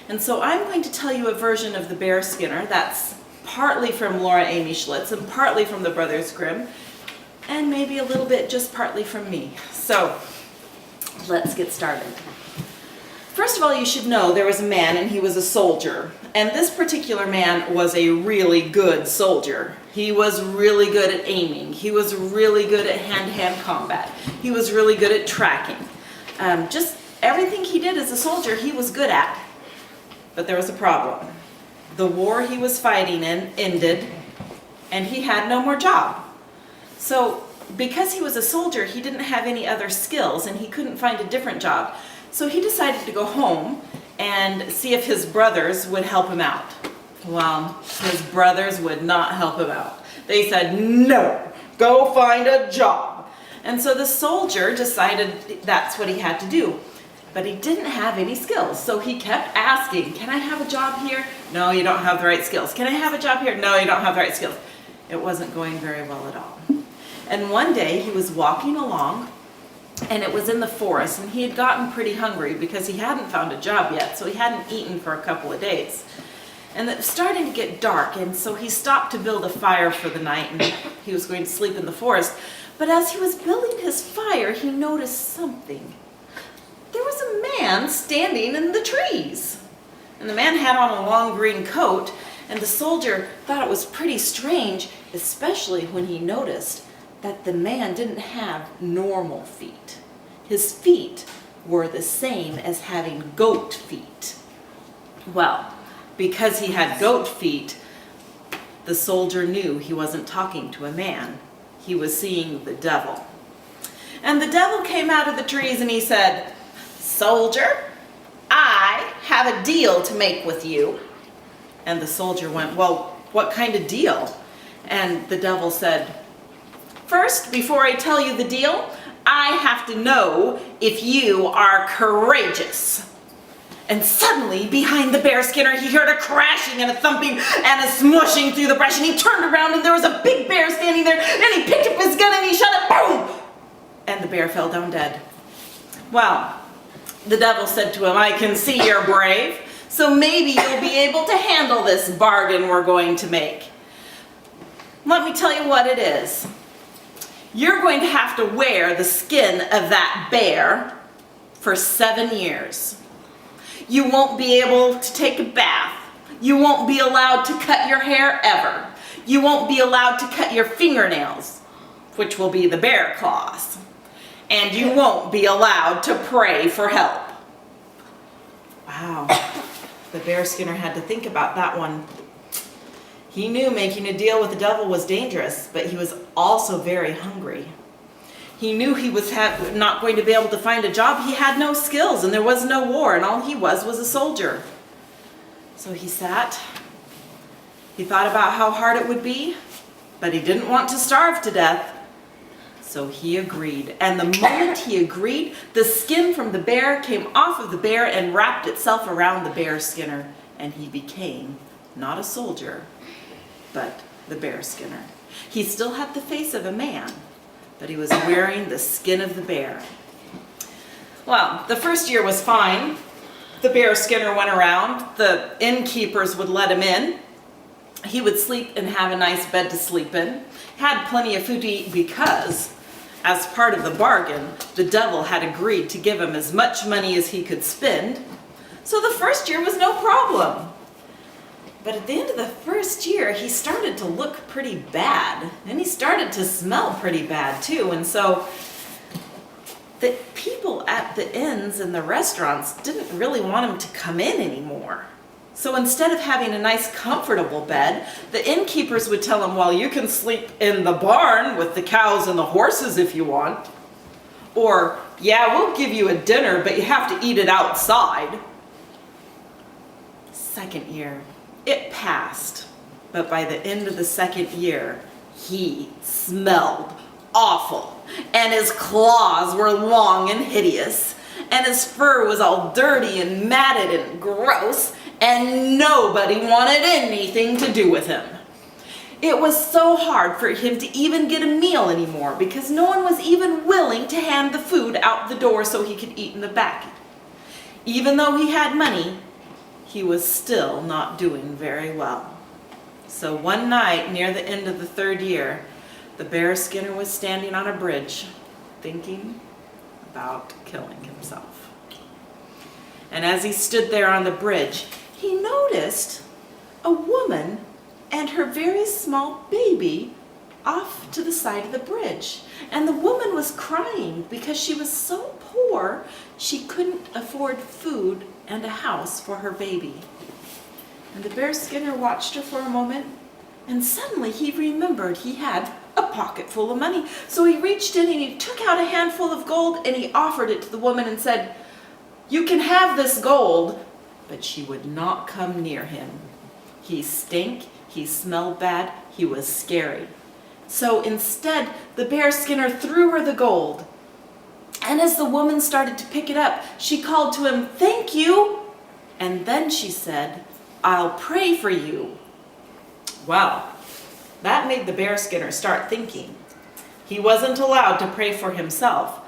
And so I'm going to tell you a version of the Bearskinner that's partly from Laura Amy Schlitz and partly from the Brothers Grimm, and maybe a little bit just partly from me. So let's get started. First of all, you should know there was a man and he was a soldier. And this particular man was a really good soldier. He was really good at aiming. He was really good at hand-to-hand combat. He was really good at tracking. Just everything he did as a soldier, he was good at. But there was a problem. The war he was fighting in ended, and he had no more job. So because he was a soldier, he didn't have any other skills, and he couldn't find a different job. So he decided to go home and see if his brothers would help him out. Well, his brothers would not help him out. They said, no, go find a job. And so the soldier decided that's what he had to do. But he didn't have any skills, so he kept asking, can I have a job here? No, you don't have the right skills. Can I have a job here? No, you don't have the right skills. It wasn't going very well at all. And one day he was walking along, and it was in the forest, and he had gotten pretty hungry because he hadn't found a job yet, so he hadn't eaten for a couple of days. And it was starting to get dark, and so he stopped to build a fire for the night, and he was going to sleep in the forest. But as he was building his fire, he noticed something. There was a man standing in the trees. And the man had on a long green coat, and the soldier thought it was pretty strange, especially when he noticed that the man didn't have normal feet. His feet were the same as having goat feet. Well, because he had goat feet, the soldier knew he wasn't talking to a man. He was seeing the devil. And the devil came out of the trees and he said, "Soldier, I have a deal to make with you." And the soldier went, "Well, what kind of deal?" And the devil said, "First, before I tell you the deal, I have to know if you are courageous." And suddenly, behind the Bearskinner, he heard a crashing and a thumping and a smushing through the brush, and he turned around and there was a big bear standing there, and he picked up his gun and he shot it, boom! And the bear fell down dead. Well, the devil said to him, "I can see you're brave, so maybe you'll be able to handle this bargain we're going to make. Let me tell you what it is. You're going to have to wear the skin of that bear for 7 years. You won't be able to take a bath. You won't be allowed to cut your hair ever. You won't be allowed to cut your fingernails, which will be the bear claws. And you won't be allowed to pray for help." Wow, the Bearskinner had to think about that one. He knew making a deal with the devil was dangerous, but he was also very hungry. He knew he was not going to be able to find a job. He had no skills and there was no war, and all he was a soldier. So he sat. He thought about how hard it would be, but he didn't want to starve to death. So he agreed. And the moment he agreed, the skin from the bear came off of the bear and wrapped itself around the Bearskinner, and he became not a soldier, but the Bearskinner. He still had the face of a man, but he was wearing the skin of the bear. Well, the first year was fine. The Bearskinner went around. The innkeepers would let him in. He would sleep and have a nice bed to sleep in. Had plenty of food to eat because, as part of the bargain, the devil had agreed to give him as much money as he could spend. So the first year was no problem. But at the end of the first year, he started to look pretty bad. And he started to smell pretty bad too. And so the people at the inns and the restaurants didn't really want him to come in anymore. So instead of having a nice comfortable bed, the innkeepers would tell him, "Well, you can sleep in the barn with the cows and the horses if you want." Or, "Yeah, we'll give you a dinner, but you have to eat it outside." Second year. It passed, but by the end of the second year, he smelled awful, and his claws were long and hideous, and his fur was all dirty and matted and gross, and nobody wanted anything to do with him. It was so hard for him to even get a meal anymore because no one was even willing to hand the food out the door so he could eat in the back. Even though he had money, he was still not doing very well. So one night, near the end of the 3rd year, the Bearskinner was standing on a bridge, thinking about killing himself. And as he stood there on the bridge, he noticed a woman and her very small baby off to the side of the bridge. And the woman was crying because she was so poor she couldn't afford food and a house for her baby. And the Bearskinner watched her for a moment, and suddenly he remembered he had a pocket full of money. So he reached in and he took out a handful of gold and he offered it to the woman and said, "You can have this gold." But she would not come near him. He stank, he smelled bad, he was scary. So instead, the Bearskinner threw her the gold. And as the woman started to pick it up, she called to him, "Thank you." And then she said, "I'll pray for you." Well, that made the Bearskinner start thinking. He wasn't allowed to pray for himself,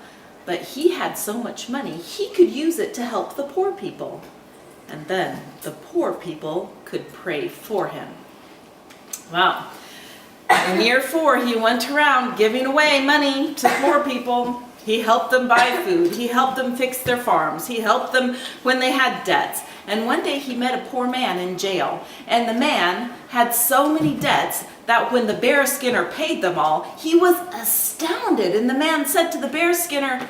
but he had so much money, he could use it to help the poor people. And then the poor people could pray for him. Well, in year 4, he went around giving away money to poor people. He helped them buy food. He helped them fix their farms. He helped them when they had debts. And one day he met a poor man in jail. And the man had so many debts that when the Bearskinner paid them all, he was astounded. And the man said to the Bearskinner,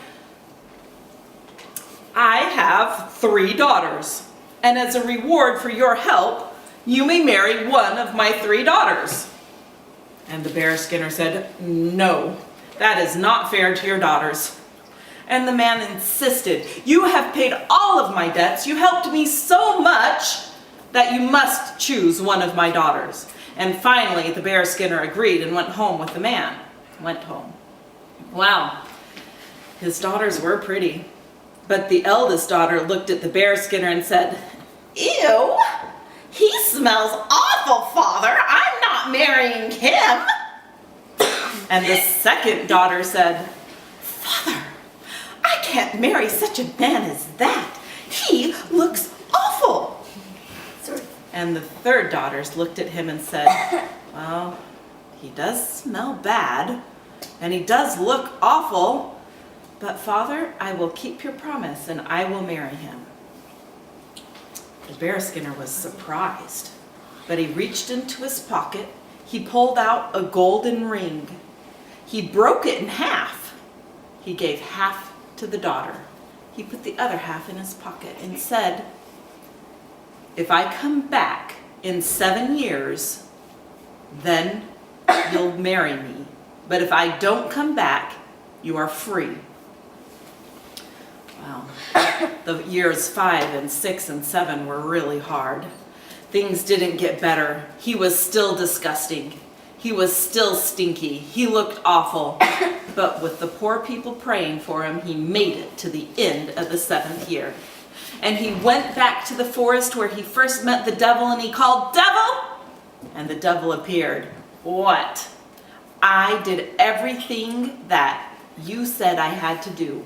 "I have 3 daughters. And as a reward for your help, you may marry one of my 3 daughters." And the Bearskinner said, "No, that is not fair to your daughters." And the man insisted, "You have paid all of my debts. You helped me so much that you must choose one of my daughters." And finally, the Bearskinner agreed and went home with the man. Went home. Wow, his daughters were pretty. But the eldest daughter looked at the Bearskinner and said, "Ew, he smells awful, Father. I'm not marrying him." And the second daughter said, "Father, I can't marry such a man as that. He looks awful." And the third daughters looked at him and said, "Well, he does smell bad, and he does look awful, but Father, I will keep your promise and I will marry him." The Bearskinner was surprised, but he reached into his pocket. He pulled out a golden ring. He broke it in half. He gave half to the daughter. He put the other half in his pocket and said, "If I come back in 7 years, then you'll marry me. But if I don't come back, you are free." Well, the years 5 and 6 and 7 were really hard. Things didn't get better. He was still disgusting. He was still stinky. He looked awful. But with the poor people praying for him, he made it to the end of the 7th year. And he went back to the forest where he first met the devil, and he called, "Devil!" And the devil appeared. "What? I did everything that you said I had to do.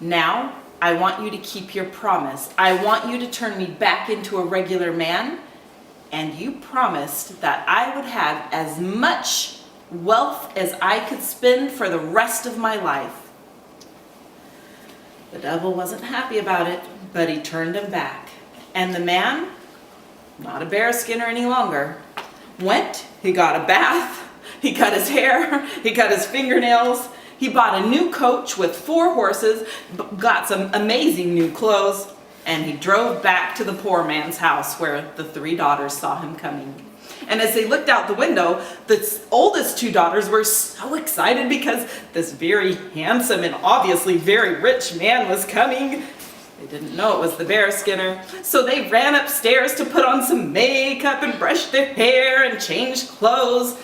Now, I want you to keep your promise. I want you to turn me back into a regular man. And you promised that I would have as much wealth as I could spend for the rest of my life." The devil wasn't happy about it, but he turned him back. And the man, not a Bearskinner any longer, went, he got a bath, he cut his hair, he cut his fingernails, he bought a new coach with 4 horses, got some amazing new clothes, and he drove back to the poor man's house where the 3 daughters saw him coming. And as they looked out the window, the oldest 2 daughters were so excited because this very handsome and obviously very rich man was coming. They didn't know it was the Bearskinner, so they ran upstairs to put on some makeup and brush their hair and change clothes.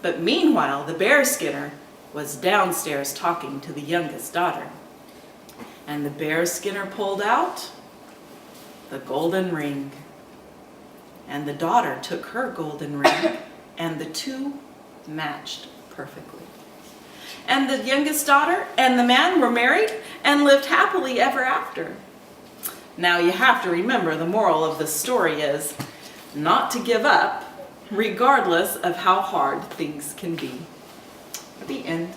But meanwhile, the Bearskinner was downstairs talking to the youngest daughter. And the Bearskinner pulled out the golden ring. And the daughter took her golden ring, and the 2 matched perfectly. And the youngest daughter and the man were married and lived happily ever after. Now you have to remember the moral of this story is not to give up regardless of how hard things can be. The end.